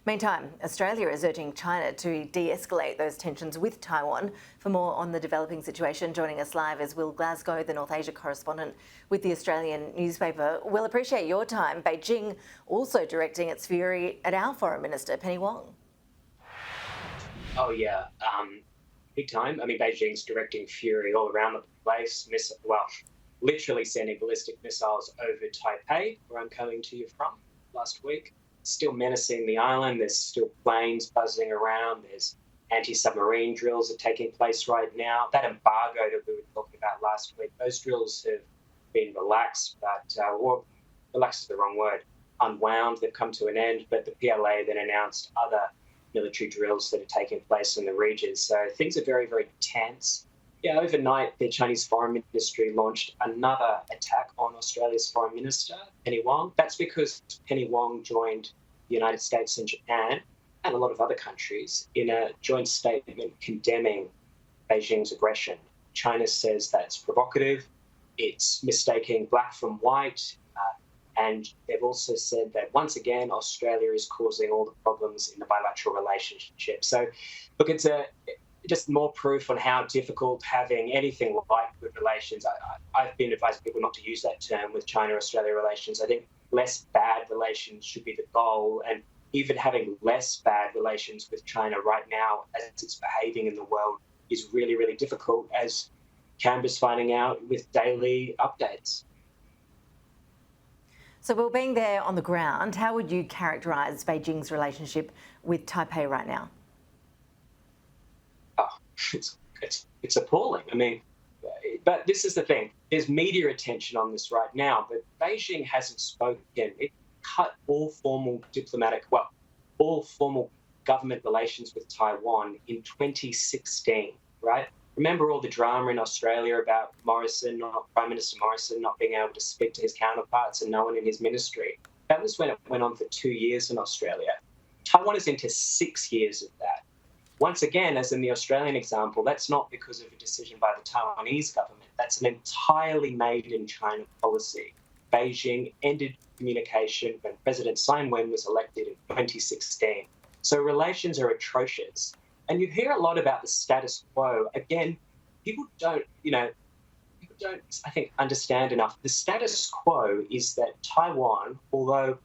Meantime, Australia is urging China to de-escalate those tensions with Taiwan. For more on the developing situation, joining us live is Will Glasgow, the North Asia correspondent with the Australian newspaper. Will, appreciate your time. Beijing also directing its fury at our Foreign Minister, Penny Wong. Oh, yeah, big time. I mean, Beijing's directing fury all around the place. Literally sending ballistic missiles over Taipei, where I'm coming to you from last week. Still menacing the island. There's still planes buzzing around. There's anti-submarine drills are taking place right now. That embargo that we were talking about last week, those drills have been relaxed, or relaxed is the wrong word, unwound. They've come to an end, but the PLA then announced other military drills that are taking place in the region. So things are very, very tense. Yeah, overnight, the Chinese Foreign Ministry launched another attack on Australia's Foreign Minister, Penny Wong. That's because Penny Wong joined the United States and Japan and a lot of other countries in a joint statement condemning Beijing's aggression. China says that's provocative, it's mistaking black from white, and they've also said that, once again, Australia is causing all the problems in the bilateral relationship. So, look, it's just more proof on how difficult having anything like good relations. I've been advising people not to use that term with China-Australia relations. I think less bad relations should be the goal, and even having less bad relations with China right now as it's behaving in the world is really, really difficult, as Canberra's finding out with daily updates. So, Will, being there on the ground, how would you characterise Beijing's relationship with Taipei right now? Oh, it's appalling. I mean, but this is the thing. There's media attention on this right now, but Beijing hasn't spoken. It cut all formal government relations with Taiwan in 2016, right? Remember all the drama in Australia about Prime Minister Morrison not being able to speak to his counterparts and no one in his ministry? That was when it went on for 2 years in Australia. Taiwan is into 6 years of that. Once again, as in the Australian example, that's not because of a decision by the Taiwanese government. That's an entirely made in China policy. Beijing ended communication when President Tsai Ing-wen was elected in 2016. So relations are atrocious. And you hear a lot about the status quo. Again, people don't, I think, understand enough. The status quo is that Taiwan, although,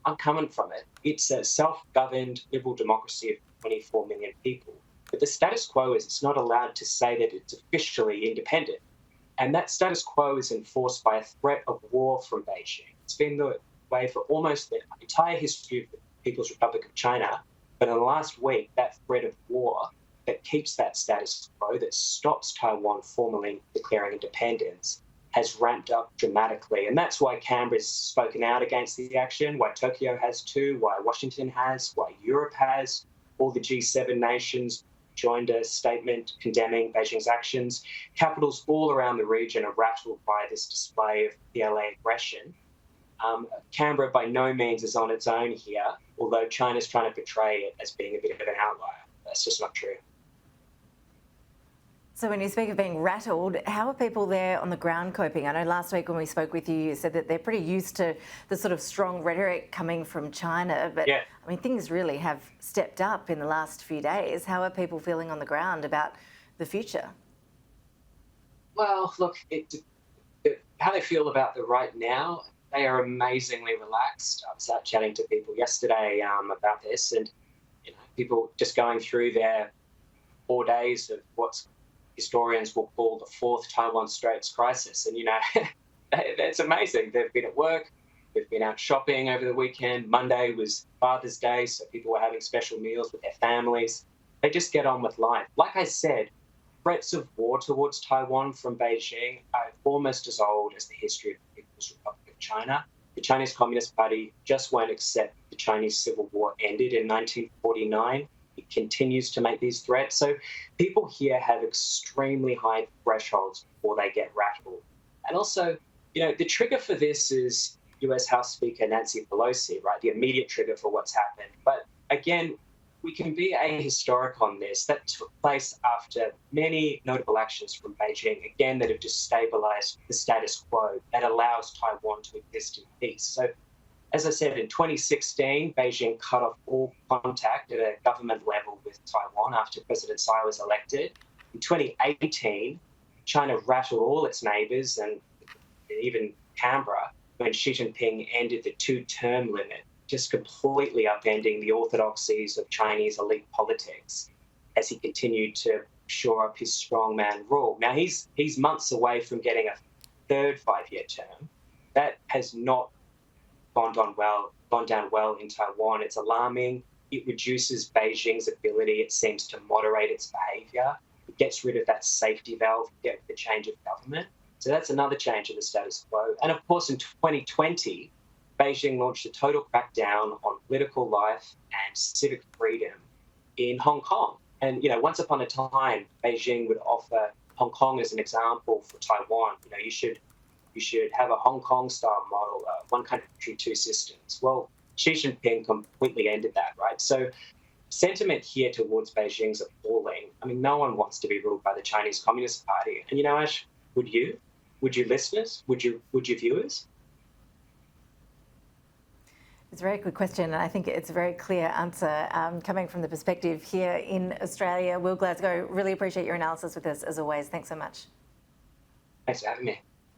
I'm coming from it, it's a self-governed liberal democracy of 24 million people. But the status quo is it's not allowed to say that it's officially independent. And that status quo is enforced by a threat of war from Beijing. It's been the way for almost the entire history of the People's Republic of China. But in the last week, that threat of war that keeps that status quo, that stops Taiwan formally declaring independence, has ramped up dramatically. And that's why Canberra's spoken out against the action, why Tokyo has too, why Washington has, why Europe has. All the G7 nations joined a statement condemning Beijing's actions. Capitals all around the region are rattled by this display of PLA aggression. Canberra by no means is on its own here, although China's trying to portray it as being a bit of an outlier. That's just not true. So when you speak of being rattled, how are people there on the ground coping? I know last week when we spoke with you, you said that they're pretty used to the sort of strong rhetoric coming from China, but yeah. I mean, things really have stepped up in the last few days. How are people feeling on the ground about the future? Well, look, how they feel about the right now, they are amazingly relaxed. I was out chatting to people yesterday about this, and people just going through their 4 days of what's historians will call the fourth Taiwan Straits crisis. And, it's amazing. They've been at work, they've been out shopping over the weekend. Monday was Father's Day, so people were having special meals with their families. They just get on with life. Like I said, threats of war towards Taiwan from Beijing are almost as old as the history of the People's Republic of China. The Chinese Communist Party just won't accept the Chinese Civil War ended in 1949. It continues to make these threats. So people here have extremely high thresholds before they get rattled. And also, the trigger for this is US House Speaker Nancy Pelosi, right? The immediate trigger for what's happened. But again, we can be ahistoric on this. That took place after many notable actions from Beijing, again, that have destabilized the status quo that allows Taiwan to exist in peace. So As I said, in 2016, Beijing cut off all contact at a government level with Taiwan after President Tsai was elected. In 2018, China rattled all its neighbours and even Canberra when Xi Jinping ended the two-term limit, just completely upending the orthodoxies of Chinese elite politics as he continued to shore up his strongman rule. Now, he's months away from getting a third five-year term. That has not gone down well in Taiwan. It's alarming. It reduces Beijing's ability, it seems, to moderate its behaviour. It gets rid of that safety valve, get the change of government. So that's another change in the status quo. And of course, in 2020, Beijing launched a total crackdown on political life and civic freedom in Hong Kong. And, once upon a time, Beijing would offer Hong Kong as an example for Taiwan. You should have a Hong Kong-style model, one country, two systems. Well, Xi Jinping completely ended that, right? So sentiment here towards Beijing's appalling. I mean, no one wants to be ruled by the Chinese Communist Party. And, Ash, would you? Would you listeners? Would you viewers? It's a very good question, and I think it's a very clear answer coming from the perspective here in Australia. Will Glasgow, really appreciate your analysis with us as always. Thanks so much. Thanks for having me.